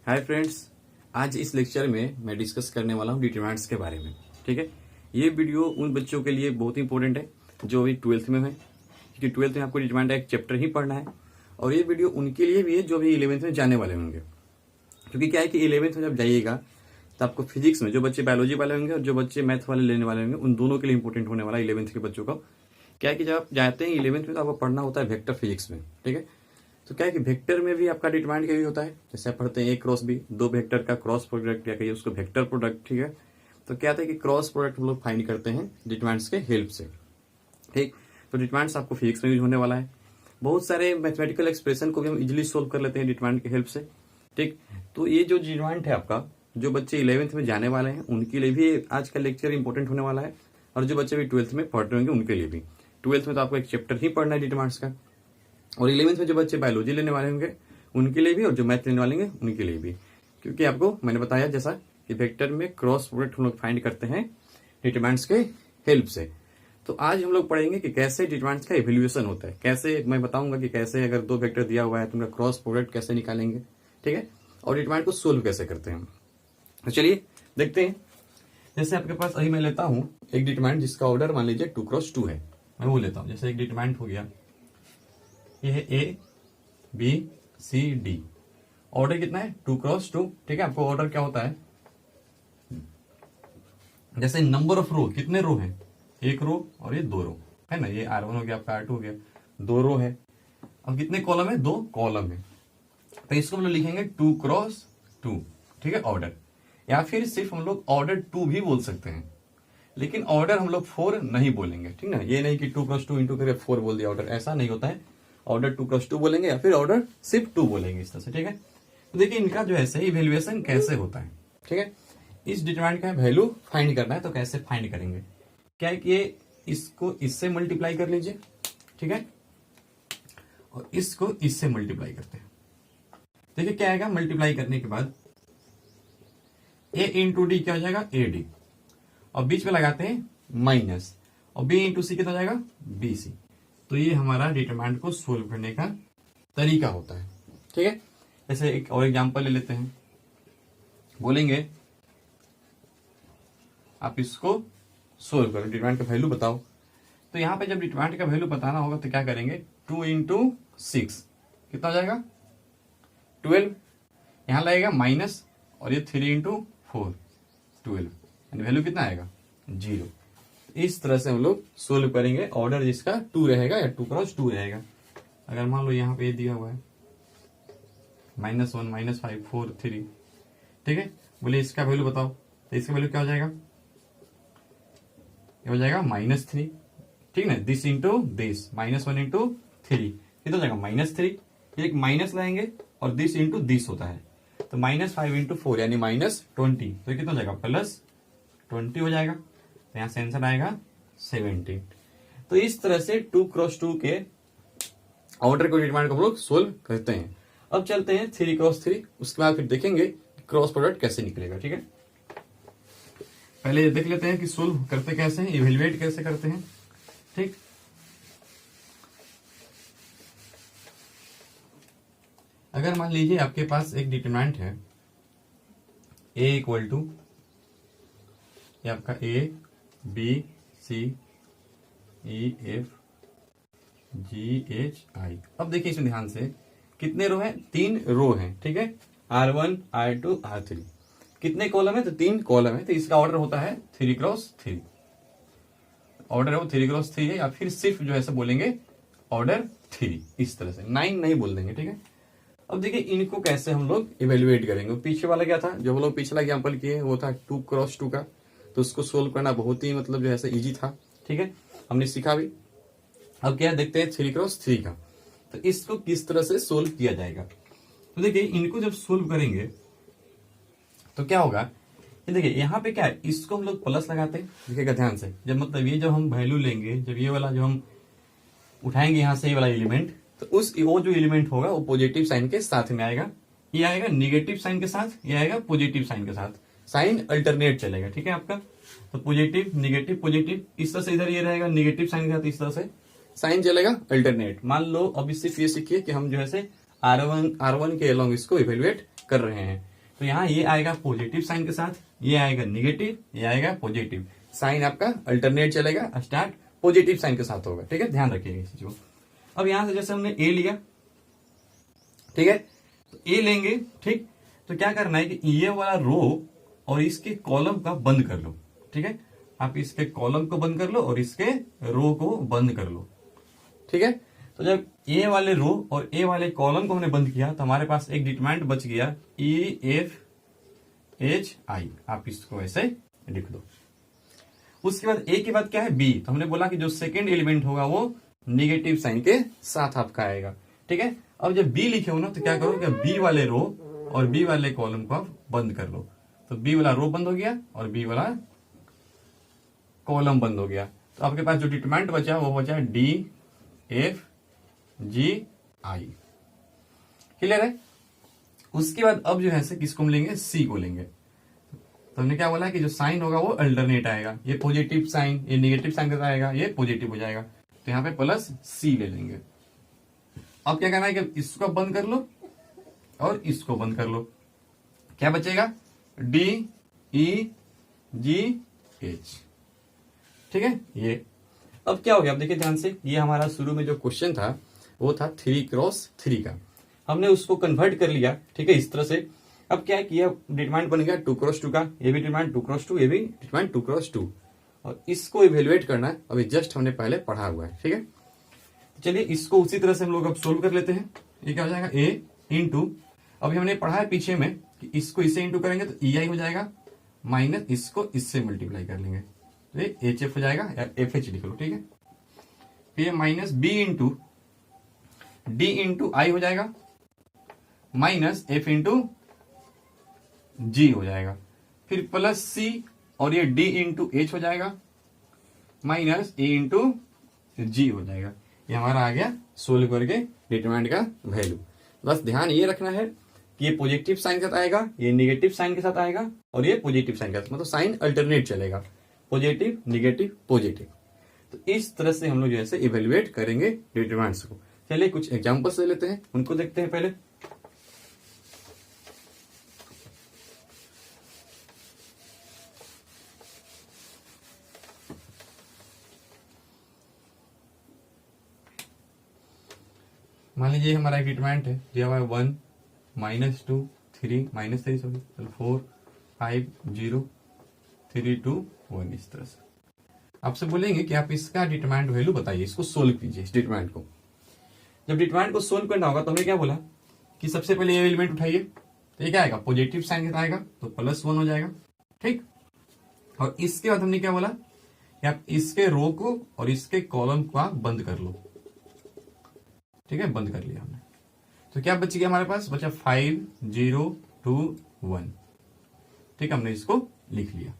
Hi friends, आज इस lecture में मैं डिस्कस करने वाला हूँ डिटरमिनेंट्स के बारे में। ठीक है, ये वीडियो उन बच्चों के लिए बहुत इंपॉर्टेंट है जो अभी 12th में है, क्योंकि 12th में आपको डिटरमिनेंट एक चैप्टर ही पढ़ना है। और ये वीडियो उनके लिए भी है जो अभी 11th में जाने वाले होंगे, क्योंकि क्या है कि 11th में जब जाइएगा तो आपको फिजिक्स में जो बच्चे बायोलॉजी वाले होंगे और जो बच्चे मैथ वाले लेने वाले होंगे उन दोनों के लिए इंपॉर्टेंट होने वाला है 11th के बच्चों का। क्या है कि जब आप जाते हैं 11th में तो आपको पढ़ना होता है वेक्टर फिजिक्स में। ठीक है, तो क्या है कि वेक्टर में भी आपका डिटरमिनेंट क्या होता है, जैसे आप पढ़ते हैं ए क्रॉस बी, दो वेक्टर का क्रॉस प्रोडक्ट या कहिए उसको वेक्टर प्रोडक्ट। ठीक है, तो क्या है कि क्रॉस प्रोडक्ट हम लोग फाइंड करते हैं डिटरमिनेंट्स के हेल्प से। ठीक, तो डिटरमिनेंट्स आपको फिजिक्स में यूज होने वाला है। बहुत सारे मैथमेटिकल एक्सप्रेशन को भी हम इजिली सोल्व कर लेते हैं डिटरमिनेंट की हेल्प से। ठीक, तो ये जो डिटरमिनेंट है आपका, जो बच्चे 11th में जाने वाले हैं उनके लिए भी आज का लेक्चर इंपॉर्टेंट होने वाला है, और जो बच्चे भी 12th में पढ़ रहे होंगे उनके लिए भी। 12th में तो आपको एक चैप्टर ही पढ़ना है डिटरमिनेंट्स का, और 11th में जो बच्चे बायोलॉजी लेने वाले होंगे उनके लिए भी, और जो मैथ लेने वाले होंगे उनके लिए भी। क्योंकि आपको मैंने बताया जैसा कि वेक्टर में क्रॉस प्रोडक्ट हम लोग फाइंड करते हैं डिटरमिनेंट्स के हेल्प से। तो आज हम लोग पढ़ेंगे कि कैसे डिटरमिनेंट्स का इवैल्यूएशन होता है, कैसे मैं बताऊंगा कि कैसे अगर दो वेक्टर दिया हुआ है तो उनका क्रॉस प्रोडक्ट कैसे निकालेंगे। ठीक है, और डिटरमिनेंट को सोल्व कैसे करते हैं। तो चलिए देखते हैं। जैसे आपके पास अभी मैं लेता हूं एक डिटरमिनेंट जिसका ऑर्डर मान लीजिए 2x2 है, मैं वो लेता हूं। जैसे एक डिटरमिनेंट हो गया, ये है A B C D, order कितना है 2x2। ठीक है, आपको ऑर्डर क्या होता है, जैसे नंबर ऑफ रो, कितने रो है, एक रो और ये दो रो है ना, ये R1 हो गया, आपका R2 हो गया, दो रो है। अब कितने कॉलम है, दो कॉलम है, तो इसको हम लोग लिखेंगे 2x2। ठीक है, ऑर्डर, या फिर सिर्फ हम लोग ऑर्डर 2 भी बोल सकते हैं, लेकिन ऑर्डर हम लोग 4 नहीं बोलेंगे। ठीक ना, ये नहीं कि 2x2 इंटू करके 4 बोल दिया ऑर्डर, ऐसा नहीं होता है। ऑर्डर 2x2 बोलेंगे या फिर ऑर्डर सिर्फ 2 बोलेंगे, इस तरह से। ठीक है, तो देखिए इनका जो है इवैल्यूएशन कैसे होता है। ठीक है, इस डिटरमिनेंट का वैल्यू फाइंड करना है, तो कैसे फाइंड करेंगे, क्या है कि ये इसको इससे मल्टीप्लाई कर लीजिए। ठीक है, और इसको इससे मल्टीप्लाई करते हैं। देखिए क्या आएगा, मल्टीप्लाई करने के बाद ए इंटू डी क्या हो जाएगा, ए डी, और बीच में लगाते हैं माइनस, और बी इंटू सी कितना हो जाएगा, बी सी। तो ये हमारा डिटरमिनेंट को सोल्व करने का तरीका होता है। ठीक है, जैसे एक और एग्जांपल ले लेते हैं, बोलेंगे आप इसको सोल्व करो, डिटरमिनेंट का वैल्यू बताओ। तो यहां पे जब डिटरमिनेंट का वैल्यू बताना होगा तो क्या करेंगे, 2 इंटू 6 कितना हो जाएगा, 12। यहां लगेगा माइनस, और ये 3 इंटू 4 12, यानी वैल्यू कितना आएगा, 0। इस तरह से हम लोग सोल्व करेंगे। ऑर्डर जिसका 2 रहेगा या 2x2 रहेगा। अगर मान लो यहाँ पे दिया हुआ है -1 -5 4 3, ठीक है, बोले इसका वैल्यू बताओ, तो इसका वैल्यू क्या हो जाएगा, ये हो जाएगा -3। ठीक है, दिस इंटू दिस, -1 इंटू 3 कितना हो जाएगा, -3। एक माइनस लाएंगे और दिस इंटू दिस होता है, तो -5 इंटू 4 यानी -20, तो ये कितना हो जाएगा, +20 हो जाएगा। तो यहां से आंसर आएगा 17। तो इस तरह से 2x2 के ऑर्डर को डिटरमिनेंट को हम लोग सोल्व करते हैं। अब चलते हैं 3x3, उसके बाद फिर देखेंगे क्रॉस प्रोडक्ट कैसे निकलेगा। ठीक है, पहले देख लेते हैं कि सोल्व करते कैसे हैं, इवेल्युएट कैसे करते हैं। ठीक, अगर मान लीजिए आपके पास एक डिटरमिनेंट है a इक्वल टू ये आपका a b c e f g h i। अब देखिए इसमें ध्यान से, कितने रो हैं, 3 रो हैं। ठीक है, R1 R2 R3, कितने कॉलम है, तो 3 कॉलम है, तो इसका ऑर्डर होता है 3x3। ऑर्डर है वो 3x3 है, या फिर सिर्फ जो है बोलेंगे ऑर्डर 3, इस तरह से 9 नहीं बोल देंगे। ठीक है, अब देखिए इनको कैसे हम लोग इवेल्युएट करेंगे। पीछे वाला क्या था, जो हम लोग पिछला एग्जांपल किए वो था 2x2 का, तो उसको सोल्व करना बहुत ही मतलब जो है इजी था। ठीक है, हमने सीखा भी। अब क्या देखते हैं 3x3 का, तो इसको किस तरह से सोल्व किया जाएगा। तो देखिए इनको जब सोल्व करेंगे तो क्या होगा, ये देखिए यहाँ पे क्या है, इसको हम लोग प्लस लगाते हैं। देखिएगा ध्यान से, जब मतलब ये जब हम वैल्यू लेंगे, जब ये वाला जो हम उठाएंगे यहाँ से ये वाला एलिमेंट, तो उस वो जो एलिमेंट होगा वो पॉजिटिव साइन के साथ में आएगा, ये आएगा निगेटिव साइन के साथ, ये आएगा पॉजिटिव साइन के साथ, साइन अल्टरनेट चलेगा। ठीक है आपका, तो पॉजिटिव निगेटिव पॉजिटिव, इस तरह से इधर ये रहेगा निगेटिव साइन के साथ, इस तरह से साइन चलेगा अल्टरनेट। मान लो अब सिर्फ ये सीखिए कि हम जो है R1 के अलोंग इसको इवेल्युएट कर रहे हैं। तो यहाँ ये आएगा पॉजिटिव साइन के साथ, ये आएगा निगेटिव, ये आएगा पॉजिटिव। साइन आपका अल्टरनेट चलेगा, स्टार्ट पॉजिटिव साइन के साथ होगा। ठीक है, ध्यान रखिएगा इस चीज को। अब यहां से जैसे हमने ए लिया, ठीक है, तो ए लेंगे, ठीक, तो क्या करना है कि ये वाला रो और इसके कॉलम का बंद कर लो। ठीक है, आप इसके कॉलम को बंद कर लो और इसके रो को बंद कर लो। ठीक है, तो जब ए वाले रो और ए वाले कॉलम को हमने बंद किया तो हमारे पास एक डिटरमिनेंट बच गया EFHI। आप इसको ऐसे लिख दो। उसके बाद ए के बाद क्या है, बी। तो हमने बोला कि जो सेकेंड एलिमेंट होगा वो निगेटिव साइन के साथ आपका आएगा। ठीक है, अब जब बी लिखे हो ना तो क्या करो कि बी वाले रो और बी वाले कॉलम को आप बंद कर लो। तो बी वाला रो बंद हो गया और बी वाला कॉलम बंद हो गया। तो आपके पास जो डिटरमिनेंट बचा वो बचा DFGI। क्लियर है। उसके बाद अब जो है से किसको हम लेंगे, सी को लेंगे। तो हमने क्या बोला कि जो साइन होगा वो अल्टरनेट आएगा, ये पॉजिटिव साइन ये निगेटिव साइन के साथ आएगा, ये पॉजिटिव हो जाएगा। तो यहाँ पे प्लस सी ले लेंगे। अब क्या करना है कि इसको बंद कर लो और इसको बंद कर लो। क्या बचेगा, DEGH। ठीक है, ये अब क्या हो गया, अब देखिए ध्यान से, ये हमारा शुरू में जो क्वेश्चन था वो था 3x3 का, हमने उसको कन्वर्ट कर लिया। ठीक है, इस तरह से। अब क्या है कि डिटरमिनेंट बन गया 2x2 का, ये भी डिटरमिनेंट 2x2, ये भी डिटरमिनेंट 2x2, और इसको इवेल्युएट करना है। अभी जस्ट हमने पहले पढ़ा हुआ है। ठीक है, चलिए इसको उसी तरह से हम लोग अब सोल्व कर लेते हैं। ये क्या हो जाएगा, a इंटू, अभी हमने पढ़ा है पीछे में कि इसको इससे इंटू करेंगे तो EI हो जाएगा, माइनस इसको इससे मल्टीप्लाई कर लेंगे तो ये HF हो जाएगा, या FH लिख लो। ठीक है, फिर minus B into D into I हो जाएगा, माइनस F इंटू G हो जाएगा, फिर प्लस C और ये D इंटू H हो जाएगा, माइनस A इंटू G हो जाएगा। ये हमारा आ गया सोल्व करके डिटरमिनेंट का वैल्यू। बस ध्यान ये रखना है कि ये पॉजिटिव साइन के साथ आएगा, ये निगेटिव साइन के साथ आएगा, और ये पॉजिटिव साइन के साथ, मतलब साइन अल्टरनेट चलेगा, पॉजिटिव निगेटिव पॉजिटिव। तो इस तरह से हम लोग जैसे इवेल्युएट करेंगे डिटरमिनेंट्स को। चलिए कुछ एग्जांपल्स ले लेते हैं, उनको देखते हैं पहले। मान लीजिए हमारा एक डिटरमिनेंट है दिया हुआ है 1 -2 3 -3 सॉरी 4 5 0 3 2 1, इस तरह से आपसे बोलेंगे कि आप इसका डिटरमिनेंट वैल्यू बताइए, इसको सोल्व कीजिए इस डिटरमिनेंट को। जब डिटरमिनेंट को सोल्व करना होगा तो हमने क्या बोला कि सबसे पहले ये एलिमेंट उठाइए, तो ये क्या आएगा, पॉजिटिव साइन के साथ आएगा तो +1 हो जाएगा। ठीक, और इसके बाद हमने क्या बोला कि आप इसके रो को और इसके कॉलम को आप बंद कर लो। ठीक है, बंद कर लिया हमने, तो क्या बच गया हमारे पास, बचा 5 0 2 1। ठीक है, हमने इसको लिख लिया।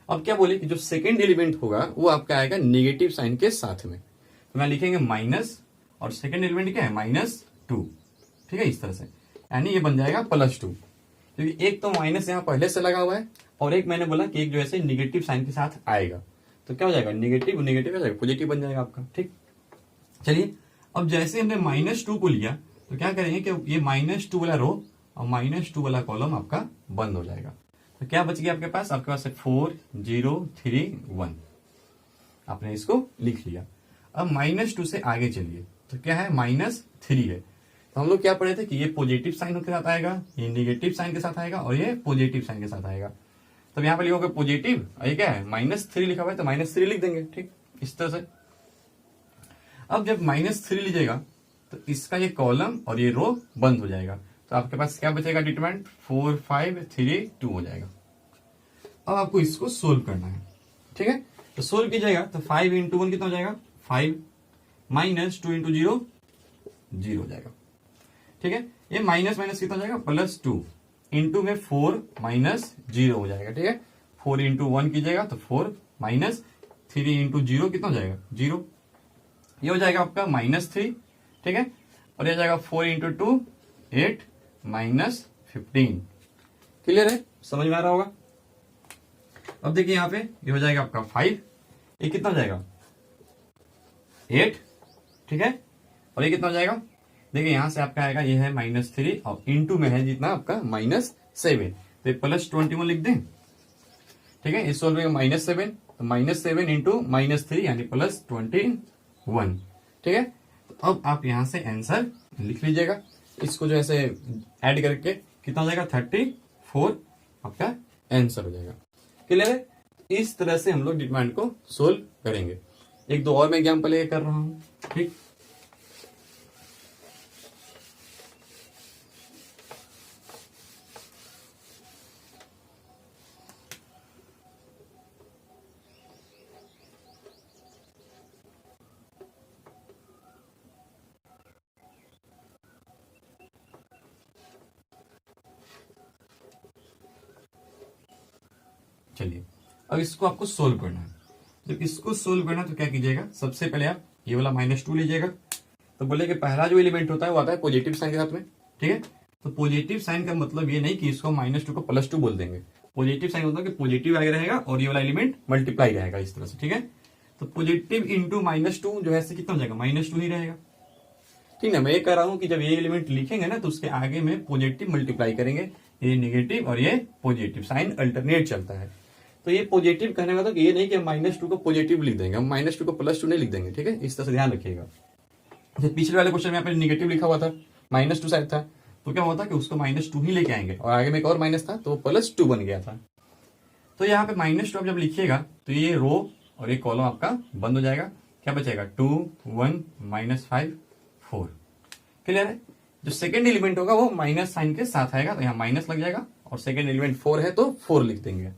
अब क्या बोले कि जो सेकेंड एलिमेंट होगा वो आपका आएगा नेगेटिव साइन के साथ में, तो मैं लिखेंगे माइनस, और सेकेंड एलिमेंट क्या है -2। ठीक है, इस तरह से, यानी ये बन जाएगा +2, क्योंकि एक तो माइनस यहाँ पहले से लगा हुआ है और एक मैंने बोला कि एक जो ऐसे निगेटिव साइन के साथ आएगा, तो क्या हो जाएगा, निगेटिव निगेटिव हो जाएगा, पॉजिटिव बन जाएगा आपका। ठीक, चलिए अब जैसे हमने -2 को लिया तो क्या करेंगे कि ये -2 वाला रो और -2 वाला कॉलम आपका बंद हो जाएगा। तो क्या बच गया आपके पास, आपके पास 4 0 3 1, आपने इसको लिख लिया। अब -2 से आगे चलिए, तो क्या है, -3 है। तो हम लोग क्या पढ़े थे कि ये पॉजिटिव साइन के साथ आएगा, ये निगेटिव साइन के साथ आएगा, और ये पॉजिटिव साइन के साथ आएगा। तब यहाँ पर लिखोगे पॉजिटिव, और ये क्या है -3 लिखा हुआ है तो -3 लिख देंगे। ठीक, इस तरह से। अब जब -3 लीजिएगा तो इसका ये कॉलम और ये रो बंद हो जाएगा, तो आपके पास क्या बचेगा, डिटरमिनेंट 4 5 3 2 हो जाएगा। अब आपको इसको सोल्व करना है। ठीक है, तो सोल्व कीजिएगा तो 5 × 1 कितना हो जाएगा, 5, -2 × 0 0 हो जाएगा। ठीक है, ये माइनस माइनस कितना हो जाएगा, +2 इंटू में 4 -0 हो जाएगा। ठीक है, 4 × 1 कीजिएगा तो 4, -3 × 0 कितना हो जाएगा, 0। ये हो जाएगा आपका -3। ठीक है, और ये जाएगा 4 × 2 8 -15। क्लियर है, समझ में आ रहा होगा। अब देखिए यहाँ पे ये हो जाएगा आपका 5, ये कितना हो जाएगा 8। ठीक है, और ये कितना हो जाएगा, देखिए यहां से आपका आएगा, ये है -3 और इंटू में है जितना आपका 7, तो +21 लिख दें। ठीक है, इस सोल्व में -7, तो -7 इंटू -3 यानी +21। ठीक है, तो अब आप यहां से आंसर लिख लीजिएगा। इसको जो ऐसे ऐड करके कितना हो जाएगा, 34 आपका आंसर हो जाएगा। क्लियर है? इस तरह से हम लोग डिटरमिनेंट को सोल्व करेंगे। एक दो और मैं एग्जाम्पल लेके कर रहा हूं। ठीक, चलिए अब इसको आपको सोल्व करना है। जब इसको सोल्व करना है तो क्या कीजिएगा, सबसे पहले आप ये वाला -2 लीजिएगा। तो बोले कि पहला जो एलिमेंट होता है वो आता है पॉजिटिव साइन के साथ में। ठीक है, तो पॉजिटिव साइन का मतलब ये नहीं कि इसको -2 को +2 बोल देंगे। पॉजिटिव साइन होता है कि पॉजिटिव आगे रहेगा और ये वाला एलिमेंट मल्टीप्लाई रहेगा इस तरह से। ठीक है, तो पॉजिटिव इंटू -2 जो है कितना हो जाएगा, -2 ही रहेगा। ठीक है, मैं ये कह रहा हूं कि जब ये एलिमेंट लिखेंगे ना तो उसके आगे में पॉजिटिव मल्टीप्लाई करेंगे, ये नेगेटिव और ये पॉजिटिव, साइन अल्टरनेट चलता है। तो ये पॉजिटिव कहने का मतलब ये नहीं कि हम -2 को पॉजिटिव लिख देंगे, हम -2 को +2 नहीं लिख देंगे। ठीक है, इस तरह से ध्यान रखिएगा। जब पिछले वाले क्वेश्चन में यहाँ पे नेगेटिव लिखा हुआ था, -2 शायद था, तो क्या हुआ था कि उसको -2 ही लेके आएंगे और आगे में एक और माइनस था तो +2 बन गया था। तो यहाँ पे -2 आप जब लिखिएगा तो ये रो और ये कॉलम आपका बंद हो जाएगा। क्या बचेगा, 2 1 -5 4। क्लियर है? जो सेकेंड एलिमेंट होगा वो माइनस साइन के साथ आएगा, तो यहाँ माइनस लग जाएगा और सेकेंड एलिमेंट 4 है तो 4 लिख देंगे।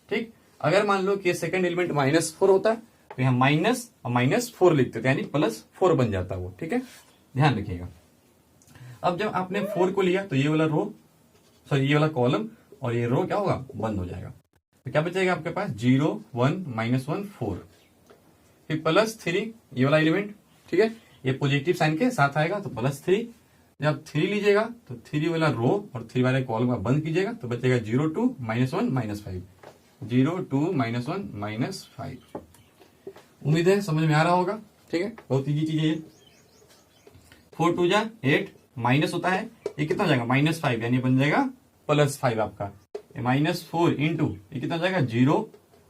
ठीक, अगर मान लो कि सेकेंड एलिमेंट -4 होता है तो यहाँ माइनस और -4 लिखते थे, यानी +4 बन जाता है वो। ठीक है, ध्यान रखिएगा। अब जब आपने 4 को लिया तो ये वाला रो, सॉरी ये वाला कॉलम और ये रो क्या होगा, बंद हो जाएगा। तो क्या बचेगा आपके पास, 0 1 -1 4, फिर +3 ये वाला एलिमेंट। ठीक है, ये पॉजिटिव साइन के साथ आएगा तो +3। जब 3 लीजिएगा तो 3 वाला रो और 3 वाले कॉलम का बंद कीजिएगा तो बचेगा 0 2 -1 -5, 0 2 -1 -5। उम्मीद है समझ में आ रहा होगा। ठीक है, बहुत इजी चीज है ये। 4 2 जा 8, माइनस होता है, ये कितना हो जाएगा, -5, यानी बन जाएगा +5 आपका। -4 इंटू ये कितना हो जाएगा, 0,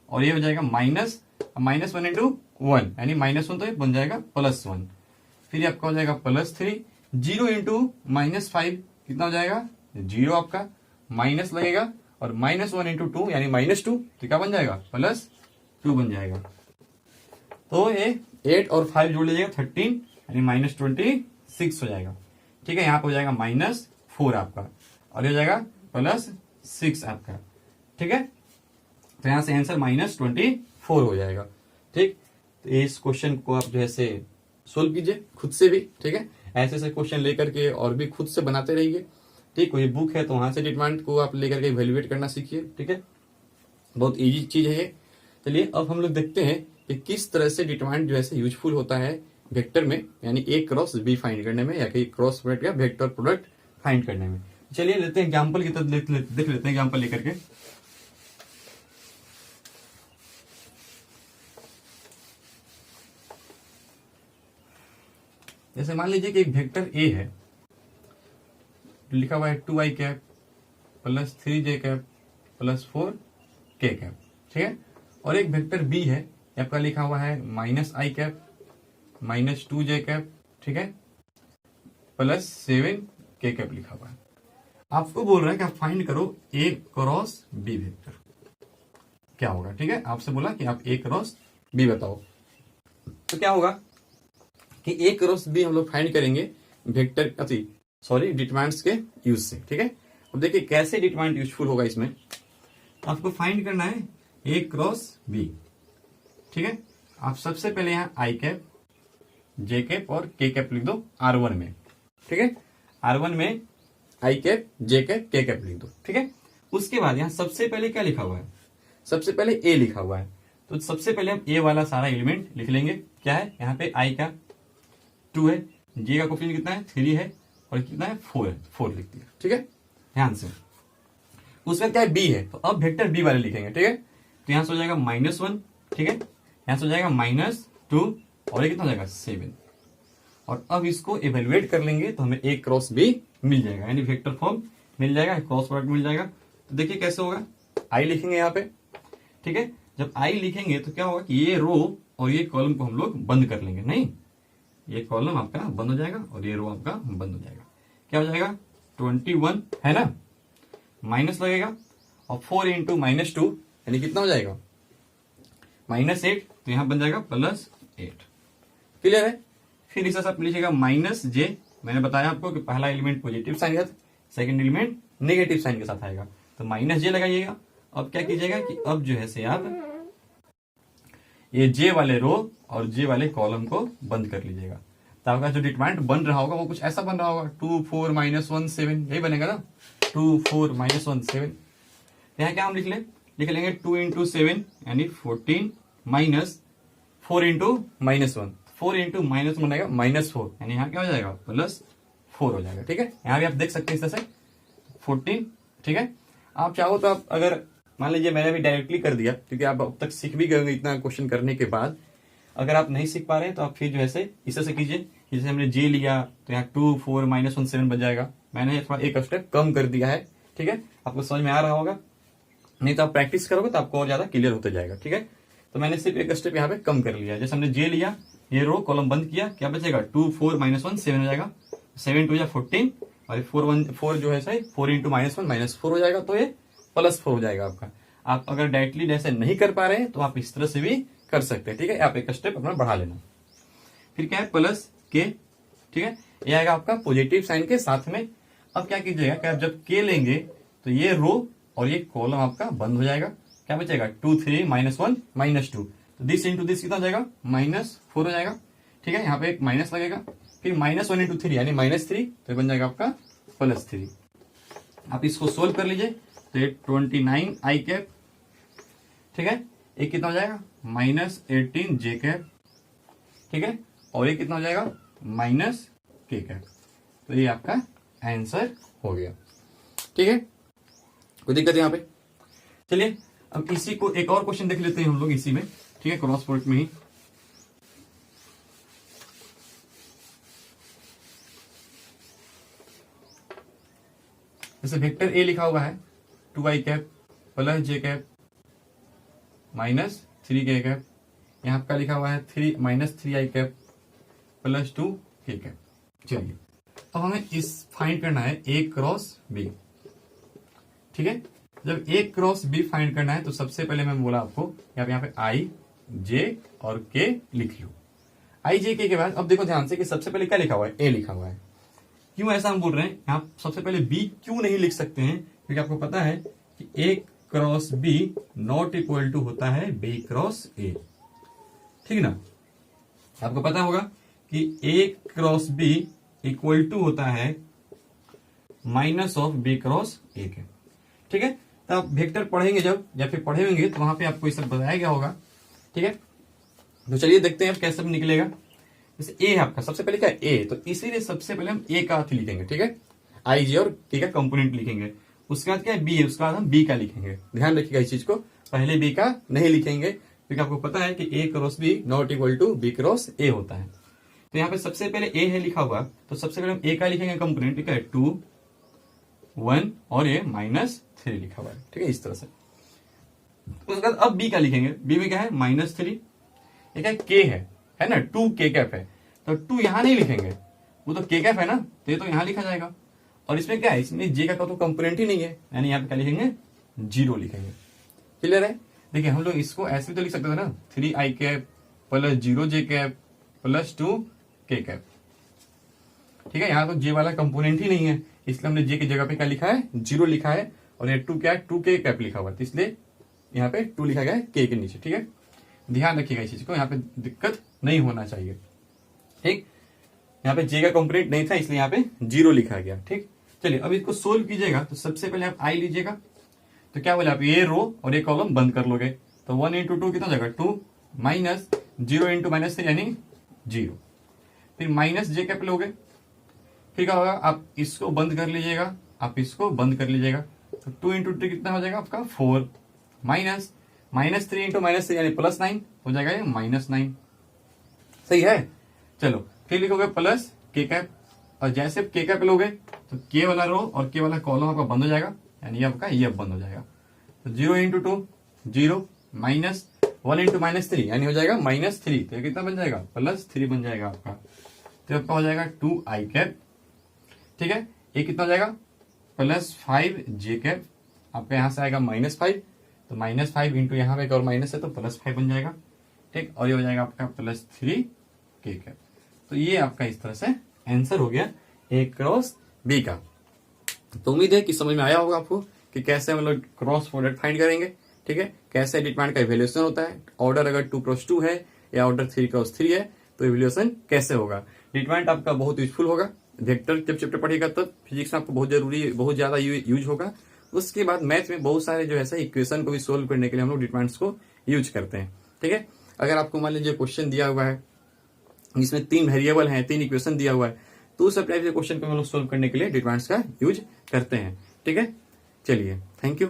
और ये हो जाएगा -1 इंटू 1, यानी -1 तो ये बन जाएगा +1। फिर ये आपका हो जाएगा +3, 0 इंटू -5 कितना हो जाएगा, 0 आपका, माइनस लगेगा और -1 इंटू 2 यानी -2, तो क्या बन जाएगा, +2 बन जाएगा। तो ये 8 और 5 जोड़ लीजिएगा 13, यानी -26 हो जाएगा। ठीक है, यहाँ पे हो जाएगा -4 आपका और ये हो जाएगा +6 आपका। ठीक है, तो यहां से आंसर -24 हो जाएगा। ठीक, तो इस क्वेश्चन को आप जो है से सोल्व कीजिए खुद से भी। ठीक है, ऐसे ऐसे क्वेश्चन लेकर के और भी खुद से बनाते रहिए। ठीक, कोई बुक है तो वहां से डिटरमिनेंट को आप लेकर के इवेल्युएट करना सीखिए। ठीक है, बहुत इजी चीज है ये। चलिए अब हम लोग देखते हैं कि किस तरह से डिटरमिनेंट जो है यूजफुल होता है वेक्टर में, यानी A क्रॉस B फाइंड करने में, या कि क्रॉस प्रोडक्ट या वेक्टर प्रोडक्ट फाइंड करने में। चलिए लेते हैं एग्जाम्पल की तरफ, देख लेते हैं एग्जाम्पल लेकर के। जैसे मान लीजिए कि एक वेक्टर A है, लिखा हुआ है 2i cap +3j cap +4k cap. ठीक है, और एक वेक्टर B है, आपका लिखा हुआ है -i कैप -2j कैप, ठीक है, +7k कैप लिखा हुआ है। आपको बोल रहा है कि आप फाइंड करो A क्रॉस B वेक्टर, क्या होगा। ठीक है, आपसे बोला कि आप A क्रॉस B बताओ, तो क्या होगा कि A क्रॉस B हम लोग फाइंड करेंगे वेक्टर डिटरमिनेंट्स के यूज से। ठीक है, अब देखिए कैसे डिटरमिनेंट यूजफुल होगा इसमें। आपको फाइंड करना है A क्रॉस B। ठीक है, आप सबसे पहले यहाँ i कैप j कैप और k कैप लिख दो R1 में। ठीक है, R1 में i cap j cap k cap लिख दो। ठीक है, उसके बाद यहाँ सबसे पहले क्या लिखा हुआ है, सबसे पहले A लिखा हुआ है, तो सबसे पहले हम A वाला सारा एलिमेंट लिख लेंगे। क्या है, यहाँ पे i का 2 है, j का कोफिशिएंट कितना है 3 है, और कितना है 4 है, 4 लिख दिया। ठीक है, ध्यान से। उसमें क्या है B है, तो अब वेक्टर B वाले लिखेंगे। ठीक है, तो यहाँ से हो जाएगा -1, ठीक है, यहाँ से हो जाएगा -2 और ये कितना हो जाएगा 7। और अब इसको इवेल्युएट कर लेंगे तो हमें A क्रॉस B मिल जाएगा, यानी वेक्टर फॉर्म मिल जाएगा, क्रॉस प्रोडक्ट मिल जाएगा। तो देखिए कैसे होगा, आई लिखेंगे यहाँ पे, ठीक है। जब आई लिखेंगे तो क्या होगा कि ये रो और ये कॉलम को हम लोग बंद कर लेंगे, नहीं ये कॉलम आपका बंद हो जाएगा और ये रो आपका बंद हो जाएगा। क्या हो जाएगा 21 है ना, माइनस लगेगा और 4 इंटू -2 यानी कितना हो जाएगा -8, तो यहां बन जाएगा +8। क्लियर है। फिर इसे आप लिखिएगा -j, मैंने बताया आपको कि पहला एलिमेंट पॉजिटिव साइन के साथ, सेकंड एलिमेंट नेगेटिव साइन के साथ आएगा, तो -j लगाइएगा। अब क्या कीजिएगा कि अब जो है से आप ये j वाले रो और j वाले कॉलम को बंद कर लीजिएगा। तो आपका जो डिटरमिनेंट बन रहा होगा वो कुछ ऐसा बन रहा होगा, 2 4 -1 7, यही बनेगा ना, 2 4 -1 7। यहाँ क्या हम लिख लेंगे 2 इंटू 7 यानी 14 माइनस 4 इंटू -1, 4 इंटू -1 बनेगा -4, यानी यहाँ क्या हो जाएगा +4 हो जाएगा। ठीक है, यहाँ भी आप देख सकते हैं इस तरह से 14। ठीक है, आप चाहो तो आप अगर मान लीजिए मैंने भी डायरेक्टली कर दिया, क्योंकि आप अब तक सीख भी गए होंगे इतना क्वेश्चन करने के बाद। अगर आप नहीं सीख पा रहे हैं तो आप फिर जो है इसे से कीजिए, जैसे हमने जे लिया तो यहाँ 2 4 -1 7 बन जाएगा। मैंने थोड़ा एक स्टेप कम कर दिया है, ठीक है, आपको समझ में आ रहा होगा। नहीं तो आप प्रैक्टिस करोगे तो आपको और ज्यादा क्लियर होता जाएगा। ठीक है, तो मैंने सिर्फ एक स्टेप यहाँ पे कम कर लिया। जैसे हमने जे लिया, ये रो कॉलम बंद किया, क्या बचेगा 2 4 -1 7 हो जाएगा, 7 2 14 और 4 जो है 4 इंटू -1 -4 हो जाएगा, तो ये +4 हो जाएगा आपका। आप अगर डायरेक्टली जैसे नहीं कर पा रहे हैं तो आप इस तरह से भी कर सकते हैं। ठीक है, आप एक स्टेप अपना बढ़ा लेना। फिर क्या है +k, ठीक है, ये आएगा आपका पॉजिटिव साइन के साथ में। अब क्या कीजिएगा कि आप जब k लेंगे तो ये रो और ये कॉलम आपका बंद हो जाएगा। क्या बचेगा 2 3 -1 -2, तो दिस इंटू दिस कितना हो जाएगा -4 हो जाएगा। ठीक है, यहाँ पे एक माइनस लगेगा, फिर -1 इंटू 3 यानी -3, तो बन जाएगा आपका +3। आप इसको सोल्व कर लीजिए तो ये 29 i कैप, ठीक है, एक कितना हो जाएगा -18 j कैप, ठीक है, और ये कितना हो जाएगा -k कैप। तो ये आपका आंसर हो गया। ठीक है, कोई दिक्कत है यहाँ पे। चलिए अब इसी को एक और क्वेश्चन देख लेते हैं हम लोग इसी में, ठीक है, क्रॉस प्रोडक्ट में ही। जैसे वेक्टर ए लिखा हुआ है 2i cap +j cap -3k cap, यहाँ आपका लिखा हुआ है -3i कैप +2k कैप। चलिए अब हमें इस फाइंड करना है a क्रॉस b। ठीक है, जब a क्रॉस b फाइंड करना है तो सबसे पहले मैं बोला आपको यहाँ पे i j और k लिख लो। i j k के बाद अब देखो ध्यान से कि सबसे पहले क्या लिखा हुआ है, a लिखा हुआ है। क्यों ऐसा हम बोल रहे हैं, यहाँ सबसे पहले b क्यों नहीं लिख सकते हैं, क्योंकि आपको पता है कि a cross b not equal to होता है b क्रॉस a। ठीक ना, आपको पता होगा कि a cross b equal to होता है -b क्रॉस a के। ठीक है, तो आप वेक्टर पढ़ेंगे जब या फिर पढ़े होंगे तो वहां पे आपको ये सब बताया गया होगा। ठीक है, तो चलिए देखते हैं कैसे निकलेगा। जैसे ए है आपका, सबसे पहले क्या है ए, तो इसीलिए सबसे पहले हम ए का अर्थ लिखेंगे। ठीक है, आई जे और के का कंपोनेंट लिखेंगे। उसके बाद क्या है बी है, उसके बाद हम बी का लिखेंगे। ध्यान रखिएगा इस चीज को, पहले बी का नहीं लिखेंगे क्योंकि आपको पता है कि A cross B not equal to B cross A होता है। तो यहाँ पे सबसे पहले ए है लिखा हुआ, तो सबसे पहले हम ए का लिखेंगे कंपोनेंट। ठीक है, 2 1 और ये -3 लिखा हुआ है। ठीक है, इस तरह से। उसके बाद अब बी का लिखेंगे, बी में क्या है -3, ये क्या के है ना, 2k कैप है, तो 2 यहां नहीं लिखेंगे, वो तो k कैप है ना, तो ये तो यहां लिखा जाएगा। और इसमें क्या है, इसमें j का तो कंपोनेंट ही नहीं है, यानी यहाँ पे क्या लिखेंगे 0 लिखेंगे। क्लियर है। देखिए हम लोग इसको ऐसे भी तो लिख सकते थे ना, 3i cap +0j cap +2k cap. ठीक है, यहाँ तो j वाला कंपोनेंट ही नहीं है, इसलिए हमने j की जगह पे क्या लिखा है 0 लिखा है, और ये 2 क्या है 2k कैप लिखा हुआ है, तो इसलिए यहाँ पे 2 लिखा गया है k के नीचे। ठीक है, ध्यान रखिएगा इस चीज को, यहाँ पे दिक्कत नहीं होना चाहिए। ठीक, यहाँ पे j का कंपोनेंट नहीं था इसलिए यहाँ पे 0 लिखा गया। ठीक, चलिए अब इसको सोल्व कीजिएगा तो सबसे पहले आप i लीजिएगा, तो क्या बोले आप ये रो और ये कॉलम बंद कर लोगे, तो 1 इंटू 2 कितना हो जाएगा 2 -0 इंटू -3 यानी 0, फिर -j कैप लोगे, फिर क्या होगा आप इसको बंद कर लीजिएगा, आप इसको बंद कर लीजिएगा, तो 2 इंटू 3 कितना हो जाएगा आपका 4 -3 इंटू -3 यानी +9 हो जाएगा ये -9। सही है। चलो फिर लिखोगे +k कैप, और जैसे आप के कैप लोगे तो के वाला रो और के वाला कॉलम आपका बंद हो जाएगा, यानी आपका ये अब बंद हो जाएगा। तो 0 इंटू 2 0 माइनस 1 इंटू -3 यानी हो जाएगा -3। तो कितना बन जाएगा? +3 बन जाएगा आपका। तो आपका हो जाएगा 2 आई कैप, ठीक है। ये कितना हो जाएगा? +5 जे कैप। आपका यहां से आएगा -5, तो -5 इंटू यहाँ पे एक और माइनस है तो +5 बन जाएगा, ठीक। और ये हो जाएगा आपका +3 के कैप। तो ये आपका इस तरह से आंसर हो गया A क्रॉस B का। तो उम्मीद है कि समझ में आया होगा आपको कि कैसे हम लोग क्रॉस प्रोडक्ट फाइंड करेंगे, ठीक है। कैसे डिटरमिनेंट का इवैल्यूएशन होता है, ऑर्डर अगर 2 क्रॉस 2 है या ऑर्डर 3 क्रॉस 3 है तो इवैल्यूएशन कैसे होगा। डिटरमिनेंट आपका बहुत यूजफुल होगा। वेक्टर जब चैप्टर पढ़ेगा तब फिजिक्स में आपको बहुत ज्यादा यूज होगा। उसके बाद मैथ में बहुत सारे जो है इक्वेशन को भी सोल्व करने के लिए हम लोग डिटरमिनेंट्स को यूज करते हैं, ठीक है। अगर आपको मान लीजिए क्वेश्चन दिया हुआ है इसमें 3 वेरिएबल हैं, 3 इक्वेशन दिया हुआ है, तो उस टाइप के क्वेश्चन को हम लोग सोल्व करने के लिए डिटरमिनेंट्स का यूज करते हैं, ठीक है। चलिए, थैंक यू।